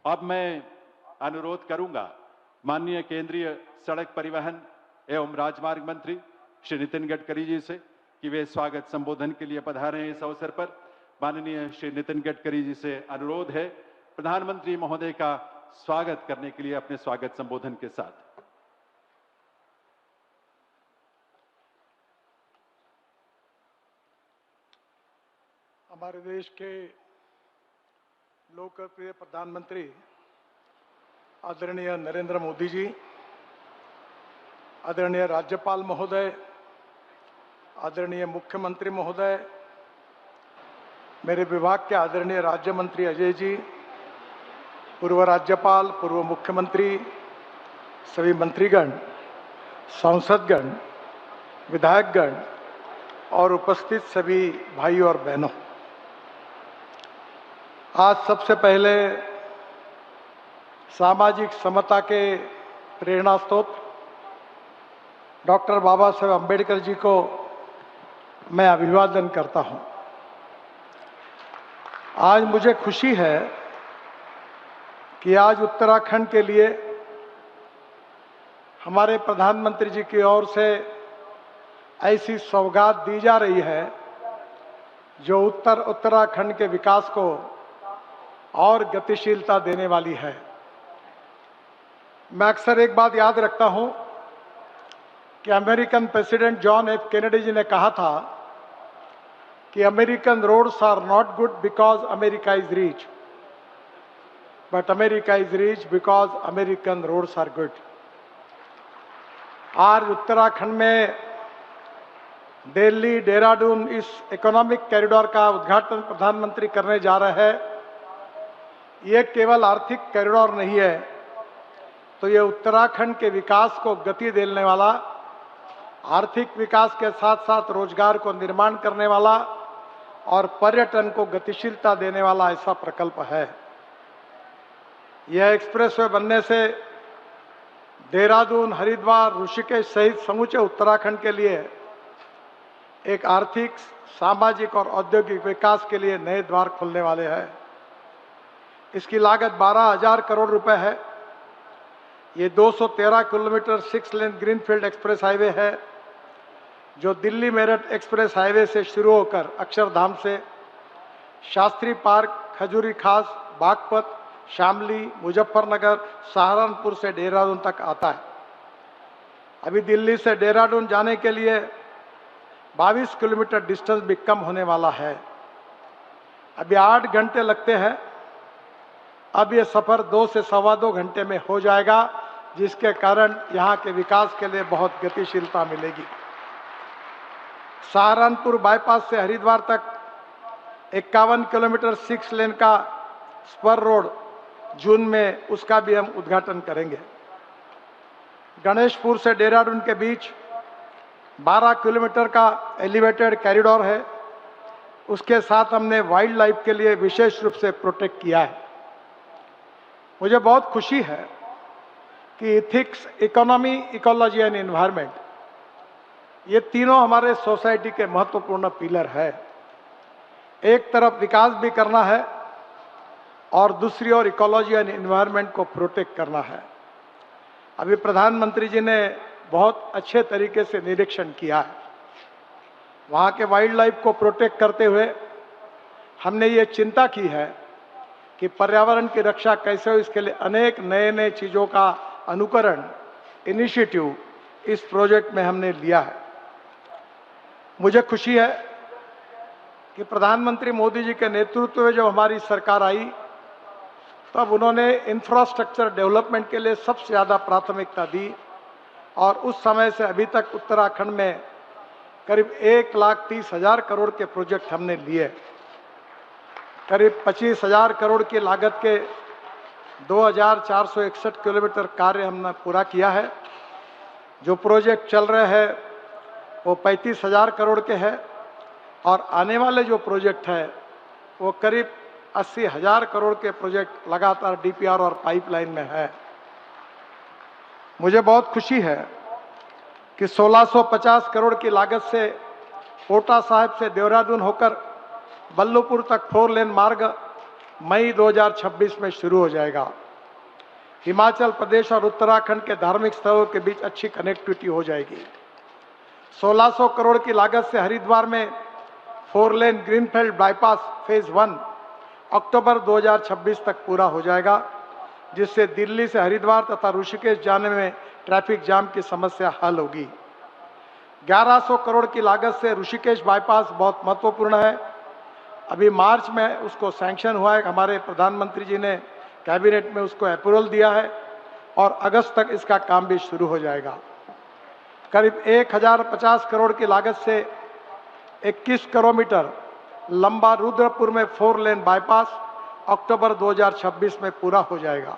अब मैं अनुरोध करूंगा माननीय केंद्रीय सड़क परिवहन एवं राजमार्ग मंत्री श्री नितिन गडकरी जी से कि वे स्वागत संबोधन के लिए पधारे हैं। इस अवसर पर माननीय श्री नितिन गडकरी जी से अनुरोध है प्रधानमंत्री महोदय का स्वागत करने के लिए अपने स्वागत संबोधन के साथ। हमारे देश के लोकप्रिय प्रधानमंत्री आदरणीय नरेंद्र मोदी जी, आदरणीय राज्यपाल महोदय, आदरणीय मुख्यमंत्री महोदय, मेरे विभाग के आदरणीय राज्य मंत्री अजय जी, पूर्व राज्यपाल, पूर्व मुख्यमंत्री, सभी मंत्रीगण, सांसदगण, विधायकगण और उपस्थित सभी भाइयों और बहनों, आज सबसे पहले सामाजिक समता के प्रेरणा स्रोत डॉक्टर बाबा साहेब अम्बेडकर जी को मैं अभिवादन करता हूं। आज मुझे खुशी है कि आज उत्तराखंड के लिए हमारे प्रधानमंत्री जी की ओर से ऐसी सौगात दी जा रही है जो उत्तराखंड के विकास को और गतिशीलता देने वाली है। मैं अक्सर एक बात याद रखता हूं कि American president John F Kennedy ji ने कहा था कि American roads are not good because America is rich, but America is rich because American roads are good. आज उत्तराखंड में दिल्ली देहरादून इस इकोनॉमिक कॉरिडोर का उद्घाटन प्रधानमंत्री करने जा रहे हैं। ये केवल आर्थिक कॉरिडोर नहीं है, तो ये उत्तराखंड के विकास को गति देने वाला, आर्थिक विकास के साथ साथ रोजगार को निर्माण करने वाला और पर्यटन को गतिशीलता देने वाला ऐसा प्रकल्प है। यह एक्सप्रेसवे बनने से देहरादून, हरिद्वार, ऋषिकेश सहित समूचे उत्तराखंड के लिए एक आर्थिक, सामाजिक और औद्योगिक विकास के लिए नए द्वार खुलने वाले हैं। इसकी लागत 12,000 करोड़ रुपए है। ये 213 kilometre 6 lane greenfield express highway है जो दिल्ली मेरठ एक्सप्रेस हाईवे से शुरू होकर अक्षरधाम से शास्त्री पार्क, खजूरी खास, बागपत, शामली, मुजफ्फरनगर, सहारनपुर से देहरादून तक आता है। अभी दिल्ली से देहरादून जाने के लिए 22 किलोमीटर डिस्टेंस भी कम होने वाला है। अभी 8 घंटे लगते हैं, अब ये सफर 2 से सवा 2 घंटे में हो जाएगा, जिसके कारण यहाँ के विकास के लिए बहुत गतिशीलता मिलेगी। सहारनपुर बाईपास से हरिद्वार तक 51 किलोमीटर 6 लेन का स्पर रोड जून में, उसका भी हम उद्घाटन करेंगे। गणेशपुर से देहरादून के बीच 12 किलोमीटर का एलिवेटेड कॉरिडोर है। उसके साथ हमने वाइल्ड लाइफ के लिए विशेष रूप से प्रोटेक्ट किया है। मुझे बहुत खुशी है कि ethics, economy, ecology and environment, ये तीनों हमारे सोसाइटी के महत्वपूर्ण पिलर है। एक तरफ विकास भी करना है और दूसरी ओर इकोलॉजी एंड एनवायरनमेंट को प्रोटेक्ट करना है। अभी प्रधानमंत्री जी ने बहुत अच्छे तरीके से निरीक्षण किया है। वहाँ के वाइल्ड लाइफ को प्रोटेक्ट करते हुए हमने ये चिंता की है कि पर्यावरण की रक्षा कैसे हो। इसके लिए अनेक नए नए चीज़ों का अनुकरण, इनिशिएटिव इस प्रोजेक्ट में हमने लिया है। मुझे खुशी है कि प्रधानमंत्री मोदी जी के नेतृत्व में जब हमारी सरकार आई, तब उन्होंने इंफ्रास्ट्रक्चर डेवलपमेंट के लिए सबसे ज़्यादा प्राथमिकता दी और उस समय से अभी तक उत्तराखंड में करीब 1,30,000 करोड़ के प्रोजेक्ट हमने लिए। करीब 25,000 करोड़ की लागत के 2,461 किलोमीटर कार्य हमने पूरा किया है। जो प्रोजेक्ट चल रहे हैं वो 35,000 करोड़ के हैं और आने वाले जो प्रोजेक्ट है वो करीब 80,000 करोड़ के प्रोजेक्ट लगातार डीपीआर और पाइपलाइन में है। मुझे बहुत खुशी है कि 1650 करोड़ की लागत से पोटा साहिब से देहरादून होकर बल्लभपुर तक 4 लेन मार्ग मई 2026 में शुरू हो जाएगा। हिमाचल प्रदेश और उत्तराखंड के धार्मिक स्थलों के बीच अच्छी कनेक्टिविटी हो जाएगी। 1600 करोड़ की लागत से हरिद्वार में 4 लेन ग्रीनफील्ड बाईपास फेज 1 अक्टूबर 2026 तक पूरा हो जाएगा, जिससे दिल्ली से हरिद्वार तथा ऋषिकेश जाने में ट्रैफिक जाम की समस्या हल होगी। 1100 करोड़ की लागत से ऋषिकेश बाईपास बहुत महत्वपूर्ण है। अभी मार्च में उसको सैंक्शन हुआ है, हमारे प्रधानमंत्री जी ने कैबिनेट में उसको अप्रूवल दिया है और अगस्त तक इसका काम भी शुरू हो जाएगा। करीब 1050 करोड़ की लागत से 21 किलोमीटर लंबा रुद्रपुर में 4 लेन बाईपास अक्टूबर 2026 में पूरा हो जाएगा।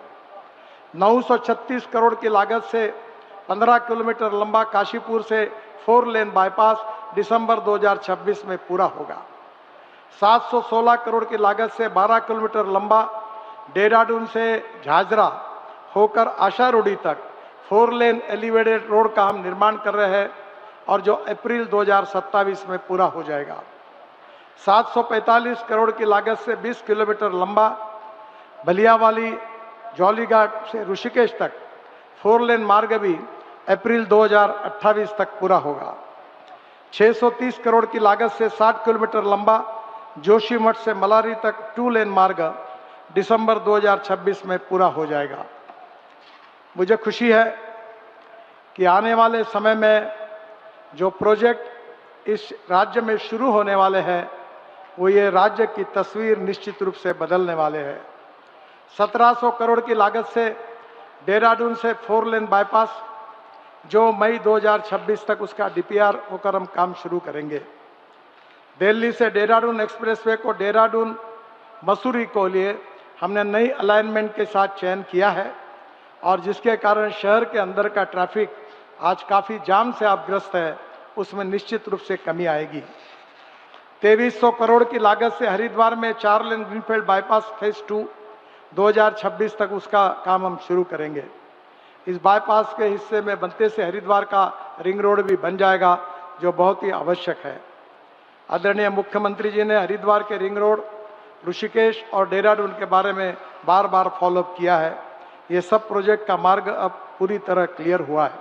936 करोड़ की लागत से 15 किलोमीटर लंबा काशीपुर से 4 लेन बाईपास दिसंबर 2026 में पूरा होगा। 716 करोड़ की लागत से 12 किलोमीटर लंबा देहरादून से झाझरा होकर आशारोडी तक 4 लेन एलिवेटेड रोड का हम निर्माण कर रहे हैं और जो अप्रैल 2027 में पूरा हो जाएगा। 745 करोड़ की लागत से 20 किलोमीटर लंबा भलियावाली जौलीघाट से ऋषिकेश तक 4 लेन मार्ग भी अप्रैल 2028 तक पूरा होगा। 630 करोड़ की लागत से 60 किलोमीटर लंबा जोशीमठ से मलारी तक 2 लेन मार्ग दिसंबर 2026 में पूरा हो जाएगा। मुझे खुशी है कि आने वाले समय में जो प्रोजेक्ट इस राज्य में शुरू होने वाले हैं वो ये राज्य की तस्वीर निश्चित रूप से बदलने वाले हैं। 1700 करोड़ की लागत से देहरादून से 4 लेन बाईपास जो मई 2026 तक उसका डीपीआर होकर हम काम शुरू करेंगे। दिल्ली से देहरादून एक्सप्रेसवे को देहरादून मसूरी को लिए हमने नई अलाइनमेंट के साथ चयन किया है और जिसके कारण शहर के अंदर का ट्रैफिक आज काफ़ी जाम से आप ग्रस्त है, उसमें निश्चित रूप से कमी आएगी। 2300 करोड़ की लागत से हरिद्वार में 4 लेन ग्रीनफील्ड बाईपास फेज 2 2026 तक उसका काम हम शुरू करेंगे। इस बाईपास के हिस्से में बनते से हरिद्वार का रिंग रोड भी बन जाएगा, जो बहुत ही आवश्यक है। आदरणीय मुख्यमंत्री जी ने हरिद्वार के रिंग रोड, ऋषिकेश और देहरादून के बारे में बार बार फॉलोअप किया है। ये सब प्रोजेक्ट का मार्ग अब पूरी तरह क्लियर हुआ है।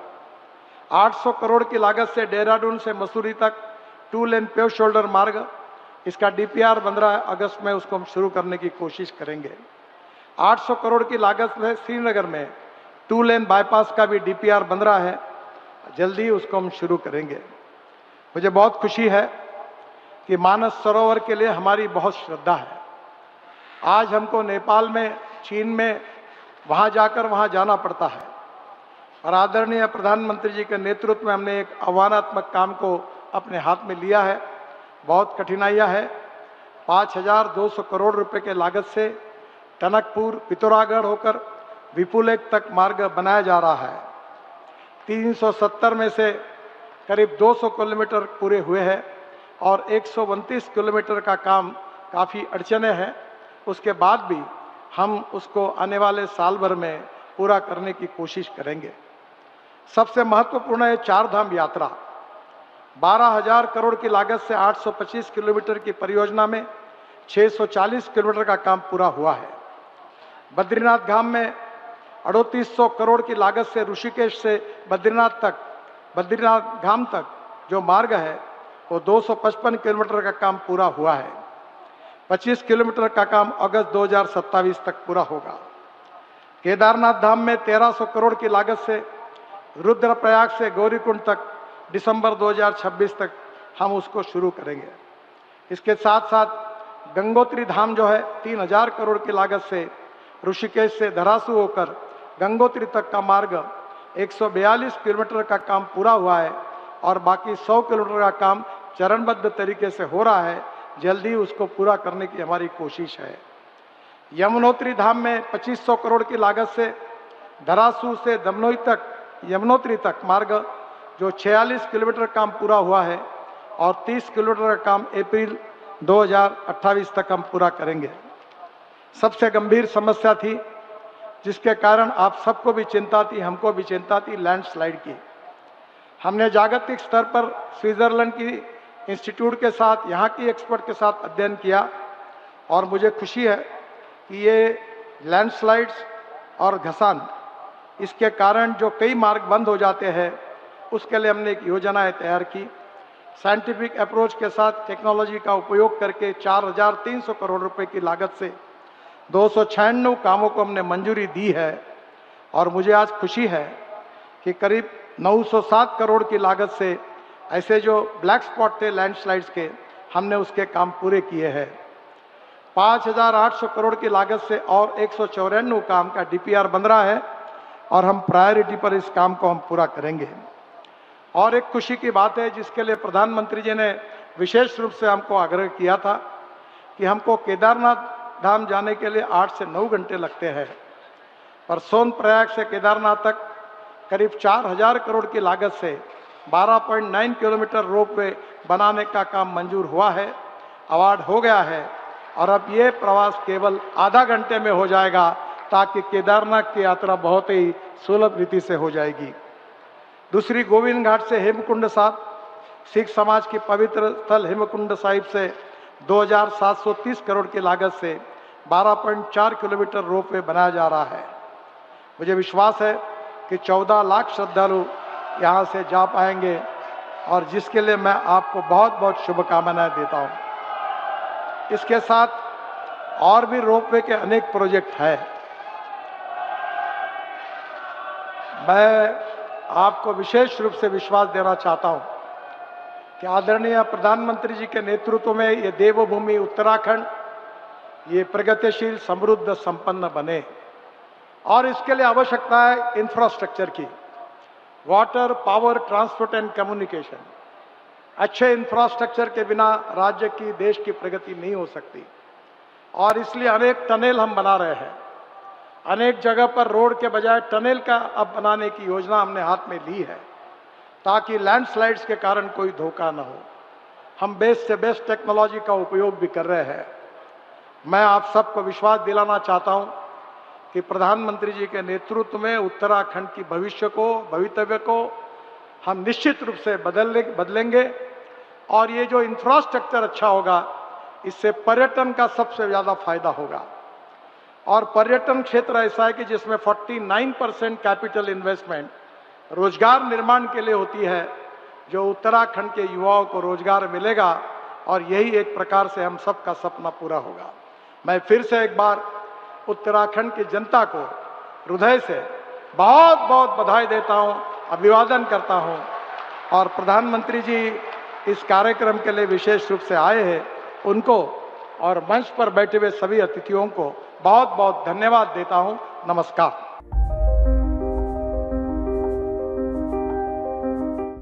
800 करोड़ की लागत से देहरादून से मसूरी तक 2 लेन पेव शोल्डर मार्ग, इसका डीपीआर बन रहा है, अगस्त में उसको हम शुरू करने की कोशिश करेंगे। 800 करोड़ की लागत से श्रीनगर में 2 लेन बाईपास का भी डीपीआर बन रहा है, जल्दी उसको हम शुरू करेंगे। मुझे बहुत खुशी है कि मानस सरोवर के लिए हमारी बहुत श्रद्धा है। आज हमको नेपाल में, चीन में वहाँ जाकर वहाँ जाना पड़ता है और आदरणीय प्रधानमंत्री जी के नेतृत्व में हमने एक आह्वानात्मक काम को अपने हाथ में लिया है। बहुत कठिनाइयाँ है। 5200 करोड़ रुपए के लागत से टनकपुर पिथौरागढ़ होकर विपुलेख तक मार्ग बनाया जा रहा है। 370 में से करीब 200 किलोमीटर पूरे हुए हैं और 129 किलोमीटर का काम काफ़ी अड़चने हैं। उसके बाद भी हम उसको आने वाले साल भर में पूरा करने की कोशिश करेंगे। सबसे महत्वपूर्ण है 4 धाम यात्रा। 12,000 करोड़ की लागत से 825 किलोमीटर की परियोजना में 640 किलोमीटर का काम पूरा हुआ है। बद्रीनाथ धाम में 3800 करोड़ की लागत से ऋषिकेश से बद्रीनाथ धाम तक जो मार्ग है वो 255 किलोमीटर का काम पूरा हुआ है। 25 किलोमीटर का काम अगस्त 2027 तक पूरा होगा। केदारनाथ धाम में 1300 करोड़ की लागत से रुद्रप्रयाग से गौरीकुंड तक दिसंबर 2026 तक हम उसको शुरू करेंगे। इसके साथ साथ गंगोत्री धाम जो है 3000 करोड़ की लागत से ऋषिकेश से धरासू होकर गंगोत्री तक का मार्ग 142 किलोमीटर का काम पूरा हुआ है और बाकी 100 किलोमीटर का काम चरणबद्ध तरीके से हो रहा है। जल्दी उसको पूरा करने की हमारी कोशिश है। यमुनोत्री धाम में 2500 करोड़ की लागत से धरासू से यमुनोत्री तक मार्ग जो 46 किलोमीटर काम पूरा हुआ है और 30 किलोमीटर का काम अप्रैल 2028 तक हम पूरा करेंगे। सबसे गंभीर समस्या थी जिसके कारण आप सबको भी चिंता थी, हमको भी चिंता थी, लैंडस्लाइड की। हमने जागतिक स्तर पर स्विट्जरलैंड की इंस्टीट्यूट के साथ, यहाँ की एक्सपर्ट के साथ अध्ययन किया और मुझे खुशी है कि ये लैंडस्लाइड्स और घसान, इसके कारण जो कई मार्ग बंद हो जाते हैं, उसके लिए हमने एक योजना तैयार की। साइंटिफिक अप्रोच के साथ टेक्नोलॉजी का उपयोग करके 4,300 करोड़ रुपए की लागत से 296 कामों को हमने मंजूरी दी है। और मुझे आज खुशी है कि करीब 907 करोड़ की लागत से ऐसे जो ब्लैक स्पॉट थे लैंडस्लाइड्स के, हमने उसके काम पूरे किए हैं। 5,800 करोड़ की लागत से और 194 काम का डीपीआर बन रहा है और हम प्रायोरिटी पर इस काम को हम पूरा करेंगे। और एक खुशी की बात है जिसके लिए प्रधानमंत्री जी ने विशेष रूप से हमको आग्रह किया था कि हमको केदारनाथ धाम जाने के लिए 8 से 9 घंटे लगते हैं, पर सोनप्रयाग से केदारनाथ तक करीब 4,000 करोड़ की लागत से 12.9 किलोमीटर रोपवे बनाने का काम मंजूर हुआ है, अवार्ड हो गया है। और अब ये प्रवास केवल आधा घंटे में हो जाएगा, ताकि केदारनाथ की यात्रा बहुत ही सुलभ रीति से हो जाएगी। दूसरी, गोविंद घाट से हेमकुंड साहिब, सिख समाज की पवित्र स्थल हेमकुंड साहिब से 2,730 करोड़ की लागत से 12.4 किलोमीटर रोपवे बनाया जा रहा है। मुझे विश्वास है कि 14 लाख श्रद्धालु यहाँ से जा पाएंगे, और जिसके लिए मैं आपको बहुत बहुत शुभकामनाएं देता हूँ। इसके साथ और भी रोपवे के अनेक प्रोजेक्ट हैं। मैं आपको विशेष रूप से विश्वास देना चाहता हूं कि आदरणीय प्रधानमंत्री जी के नेतृत्व में ये देवभूमि उत्तराखंड ये प्रगतिशील, समृद्ध, संपन्न बने। और इसके लिए आवश्यकता है इंफ्रास्ट्रक्चर की, water, power, transport and communication. अच्छे इंफ्रास्ट्रक्चर के बिना राज्य की, देश की प्रगति नहीं हो सकती। और इसलिए अनेक टनल हम बना रहे हैं। अनेक जगह पर रोड के बजाय टनल का अब बनाने की योजना हमने हाथ में ली है, ताकि लैंडस्लाइड्स के कारण कोई धोखा न हो। हम बेस्ट से बेस्ट टेक्नोलॉजी का उपयोग भी कर रहे हैं। मैं आप सबको विश्वास दिलाना चाहता हूं कि प्रधानमंत्री जी के नेतृत्व में उत्तराखंड की भवितव्य को हम निश्चित रूप से बदलेंगे। और ये जो इंफ्रास्ट्रक्चर अच्छा होगा, इससे पर्यटन का सबसे ज़्यादा फायदा होगा। और पर्यटन क्षेत्र ऐसा है कि जिसमें 49% कैपिटल इन्वेस्टमेंट रोजगार निर्माण के लिए होती है, जो उत्तराखंड के युवाओं को रोजगार मिलेगा, और यही एक प्रकार से हम सबका सपना पूरा होगा। मैं फिर से एक बार उत्तराखंड की जनता को हृदय से बहुत बहुत बधाई देता हूं, अभिवादन करता हूं। और प्रधानमंत्री जी इस कार्यक्रम के लिए विशेष रूप से आए हैं, उनको और मंच पर बैठे हुए सभी अतिथियों को बहुत बहुत धन्यवाद देता हूं। नमस्कार।